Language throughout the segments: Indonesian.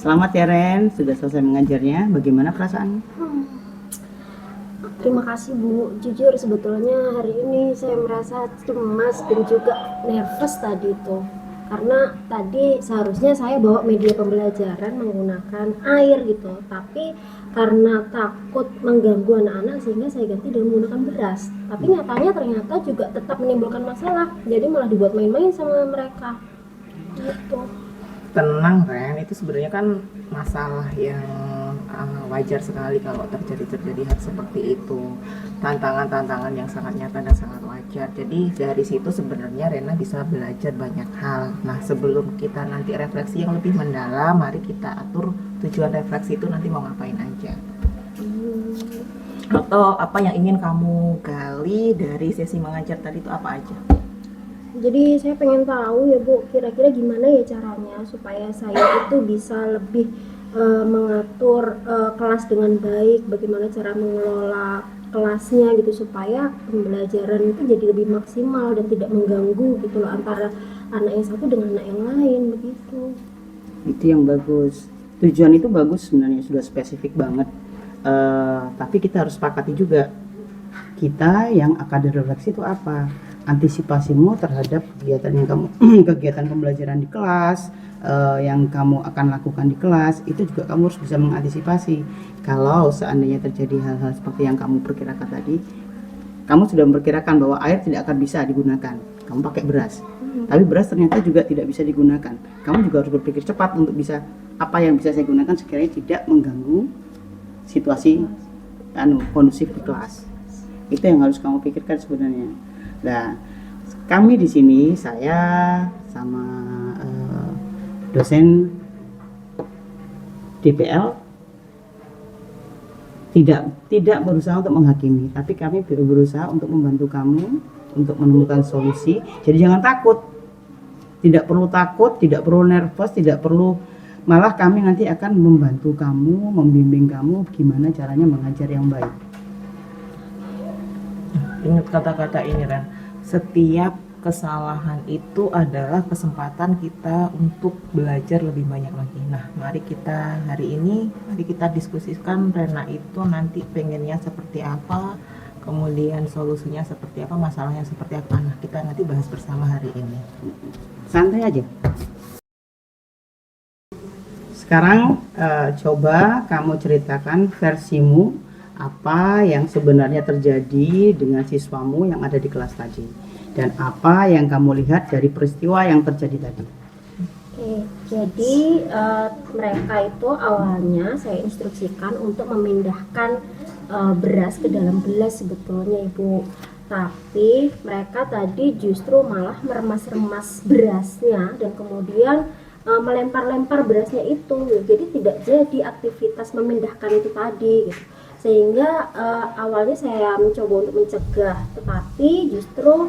Selamat ya Ren, sudah selesai mengajarnya. Bagaimana perasaanmu? Terima kasih Bu. Jujur sebetulnya hari ini saya merasa cemas dan juga nervous tadi itu. Karena tadi seharusnya saya bawa media pembelajaran menggunakan air gitu. Tapi karena takut mengganggu anak-anak sehingga saya ganti dengan menggunakan beras. Tapi nyatanya ternyata juga tetap menimbulkan masalah. Jadi malah dibuat main-main sama mereka. Gitu. Tenang Ren, itu sebenarnya kan masalah yang wajar sekali kalau terjadi hal seperti itu. Tantangan-tantangan yang sangat nyata dan sangat wajar. Jadi dari situ sebenarnya Rena bisa belajar banyak hal. Nah sebelum kita nanti refleksi yang lebih mendalam, mari kita atur tujuan refleksi itu nanti mau ngapain aja. Atau apa yang ingin kamu gali dari sesi mengajar tadi itu apa aja? Jadi saya pengen tahu ya Bu, kira-kira gimana ya caranya supaya saya itu bisa lebih mengatur kelas dengan baik, bagaimana cara mengelola kelasnya gitu supaya pembelajaran itu jadi lebih maksimal dan tidak mengganggu gitu loh antara anak yang satu dengan anak yang lain begitu. Itu yang bagus. Tujuan itu bagus sebenarnya, sudah spesifik banget. Tapi kita harus sepakati juga, kita yang akan direfleksi itu apa, antisipasimu terhadap kegiatan yang kamu kegiatan pembelajaran di kelas, yang kamu akan lakukan di kelas, itu juga kamu harus bisa mengantisipasi. Kalau seandainya terjadi hal-hal seperti yang kamu perkirakan tadi, kamu sudah memperkirakan bahwa air tidak akan bisa digunakan, kamu pakai beras, tapi beras ternyata juga tidak bisa digunakan, kamu juga harus berpikir cepat untuk bisa, apa yang bisa saya gunakan sekiranya tidak mengganggu situasi kondusif di kelas. Itu yang harus kamu pikirkan sebenarnya. Nah, kami di sini, saya sama dosen DPL tidak berusaha untuk menghakimi, tapi kami berusaha untuk membantu kamu untuk menemukan solusi. Jadi jangan takut, tidak perlu takut, tidak perlu nervous, tidak perlu, malah kami nanti akan membantu kamu, membimbing kamu gimana caranya mengajar yang baik. Ingat kata-kata ini Ren, setiap kesalahan itu adalah kesempatan kita untuk belajar lebih banyak lagi. Nah mari kita hari ini, mari kita diskusikan Rena itu nanti pengennya seperti apa, kemudian solusinya seperti apa, masalahnya seperti apa. Nah kita nanti bahas bersama hari ini, santai aja. Sekarang coba kamu ceritakan versimu, apa yang sebenarnya terjadi dengan siswamu yang ada di kelas tadi, dan apa yang kamu lihat dari peristiwa yang terjadi tadi. Oke, jadi mereka itu awalnya saya instruksikan untuk memindahkan beras ke dalam gelas sebetulnya Ibu. Tapi mereka tadi justru malah meremas-remas berasnya dan kemudian melempar-lempar berasnya itu. Jadi tidak jadi aktivitas memindahkan itu tadi gitu. Sehingga awalnya saya mencoba untuk mencegah, tetapi justru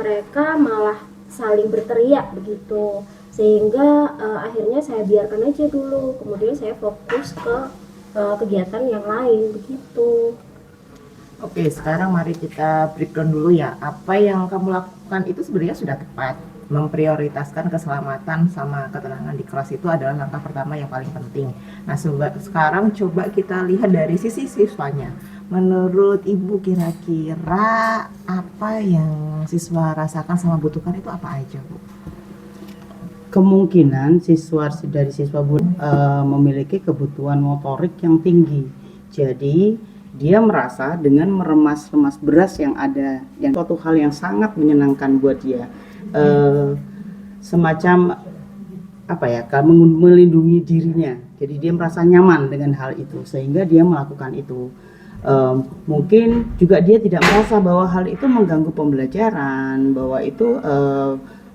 mereka malah saling berteriak begitu, sehingga akhirnya saya biarkan aja dulu, kemudian saya fokus ke kegiatan yang lain begitu. Oke, sekarang mari kita breakdown dulu ya. Apa yang kamu lakukan itu sebenarnya sudah tepat. Memprioritaskan keselamatan sama ketenangan di kelas itu adalah langkah pertama yang paling penting. Nah, sekarang coba kita lihat dari sisi siswanya. Menurut Ibu kira-kira apa yang siswa rasakan sama butuhkan itu apa aja, Bu? Kemungkinan dari siswa memiliki kebutuhan motorik yang tinggi. Jadi dia merasa dengan meremas-remas beras yang ada, yang suatu hal yang sangat menyenangkan buat dia, semacam apa ya, melindungi dirinya. Jadi dia merasa nyaman dengan hal itu sehingga dia melakukan itu. Mungkin juga dia tidak merasa bahwa hal itu mengganggu pembelajaran, bahwa itu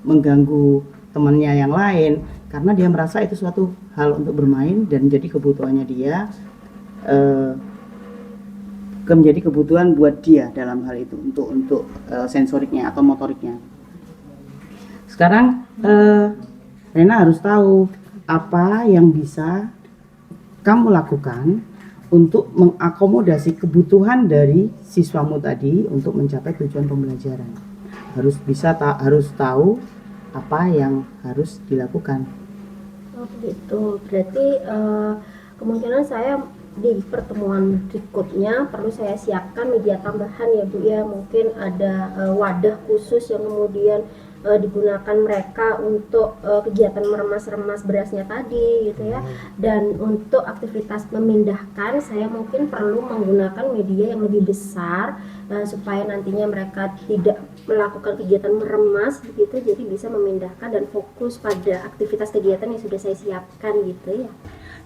mengganggu temannya yang lain, karena dia merasa itu suatu hal untuk bermain dan jadi kebutuhannya dia, menjadi kebutuhan buat dia dalam hal itu, untuk sensoriknya atau motoriknya. Sekarang Rena harus tahu apa yang bisa kamu lakukan untuk mengakomodasi kebutuhan dari siswamu tadi untuk mencapai tujuan pembelajaran. Harus tahu apa yang harus dilakukan. Oh begitu. Berarti kemungkinan saya di pertemuan berikutnya perlu saya siapkan media tambahan ya Bu ya. Mungkin ada wadah khusus yang kemudian digunakan mereka untuk kegiatan meremas-remas berasnya tadi gitu ya. Dan untuk aktivitas memindahkan saya mungkin perlu menggunakan media yang lebih besar supaya nantinya mereka tidak melakukan kegiatan meremas begitu, jadi bisa memindahkan dan fokus pada aktivitas kegiatan yang sudah saya siapkan gitu ya.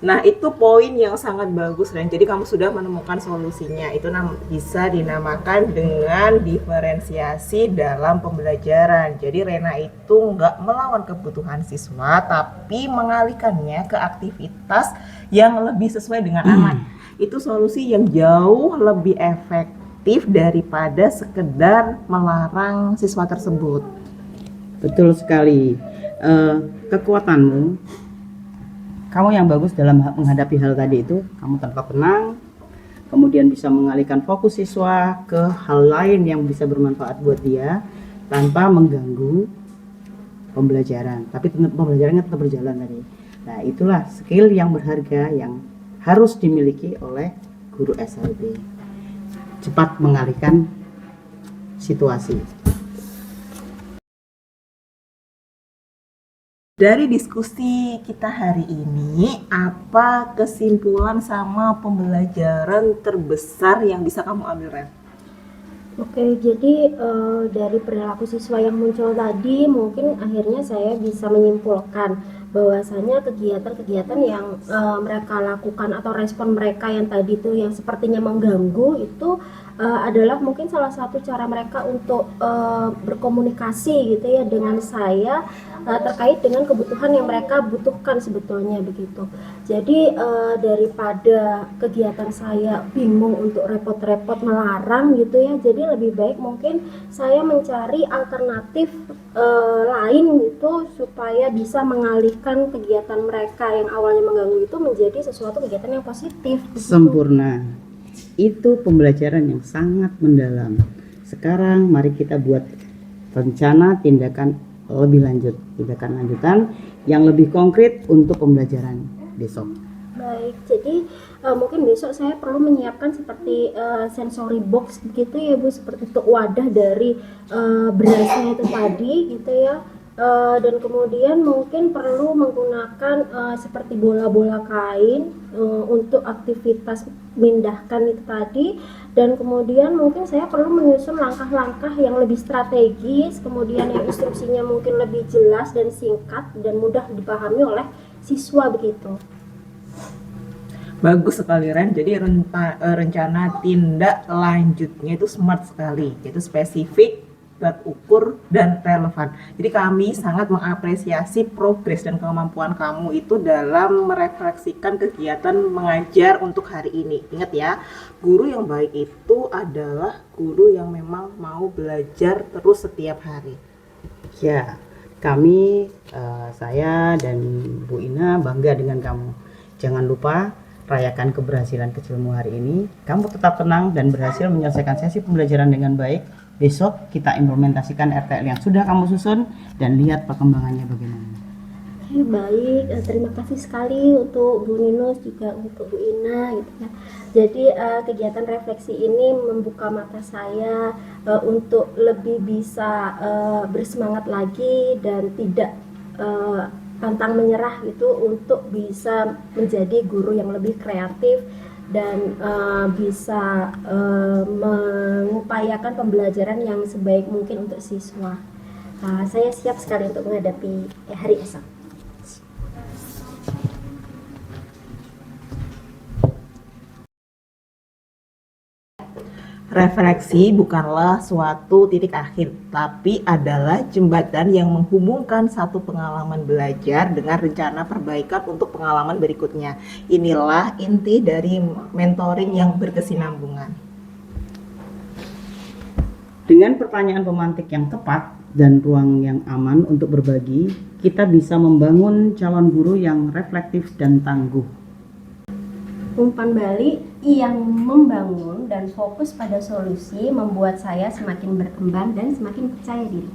Nah, itu poin yang sangat bagus, Ren. Jadi kamu sudah menemukan solusinya. Itu bisa dinamakan dengan diferensiasi dalam pembelajaran. Jadi Rena itu nggak melawan kebutuhan siswa, tapi mengalihkannya ke aktivitas yang lebih sesuai dengan anak. Itu solusi yang jauh lebih efektif daripada sekedar melarang siswa tersebut. Betul sekali. Kekuatanmu, kamu yang bagus dalam menghadapi hal tadi itu, kamu tetap tenang, kemudian bisa mengalihkan fokus siswa ke hal lain yang bisa bermanfaat buat dia tanpa mengganggu pembelajaran. Tapi pembelajarannya tetap berjalan tadi. Nah, itulah skill yang berharga yang harus dimiliki oleh guru SLB. Cepat mengalihkan situasi. Dari diskusi kita hari ini, apa kesimpulan sama pembelajaran terbesar yang bisa kamu ambil, Ren? Oke, jadi dari perilaku siswa yang muncul tadi mungkin akhirnya saya bisa menyimpulkan bahwasanya kegiatan-kegiatan yang mereka lakukan atau respon mereka yang tadi itu yang sepertinya mengganggu itu adalah mungkin salah satu cara mereka untuk berkomunikasi gitu ya dengan saya terkait dengan kebutuhan yang mereka butuhkan sebetulnya begitu. Jadi daripada kegiatan saya bingung untuk repot-repot melarang gitu ya, jadi lebih baik mungkin saya mencari alternatif lain gitu supaya bisa mengalihkan kegiatan mereka yang awalnya mengganggu itu menjadi sesuatu kegiatan yang positif. Sempurna. Itu pembelajaran yang sangat mendalam. Sekarang mari kita buat rencana tindakan lebih lanjut, tindakan lanjutan yang lebih konkret untuk pembelajaran besok. Baik, jadi mungkin besok saya perlu menyiapkan seperti sensory box begitu ya Bu, seperti untuk wadah dari berasnya itu tadi gitu ya. Dan kemudian mungkin perlu menggunakan seperti bola-bola kain untuk aktivitas memindahkan itu tadi, dan kemudian mungkin saya perlu menyusun langkah-langkah yang lebih strategis, kemudian yang instruksinya mungkin lebih jelas dan singkat dan mudah dipahami oleh siswa begitu. Bagus sekali, Ren. Jadi rencana tindak lanjutnya itu smart sekali, yaitu spesifik, terukur, dan relevan. Jadi kami sangat mengapresiasi progres dan kemampuan kamu itu dalam merefleksikan kegiatan mengajar untuk hari ini. Ingat ya, guru yang baik itu adalah guru yang memang mau belajar terus setiap hari. Ya, kami, saya dan Bu Ina bangga dengan kamu. Jangan lupa rayakan keberhasilan kecilmu hari ini. Kamu tetap tenang dan berhasil menyelesaikan sesi pembelajaran dengan baik. Besok kita implementasikan RTL yang sudah kamu susun dan lihat perkembangannya bagaimana. Baik, terima kasih sekali untuk Bu Ninus juga untuk Bu Ina gitu ya. Jadi kegiatan refleksi ini membuka mata saya untuk lebih bisa bersemangat lagi dan tidak pantang menyerah gitu untuk bisa menjadi guru yang lebih kreatif dan bisa mengupayakan pembelajaran yang sebaik mungkin untuk siswa. Saya siap sekali untuk menghadapi hari esok. Refleksi bukanlah suatu titik akhir, tapi adalah jembatan yang menghubungkan satu pengalaman belajar dengan rencana perbaikan untuk pengalaman berikutnya. Inilah inti dari mentoring yang berkesinambungan. Dengan pertanyaan pemantik yang tepat dan ruang yang aman untuk berbagi, kita bisa membangun calon guru yang reflektif dan tangguh. Umpan balik yang membangun dan fokus pada solusi membuat saya semakin berkembang dan semakin percaya diri.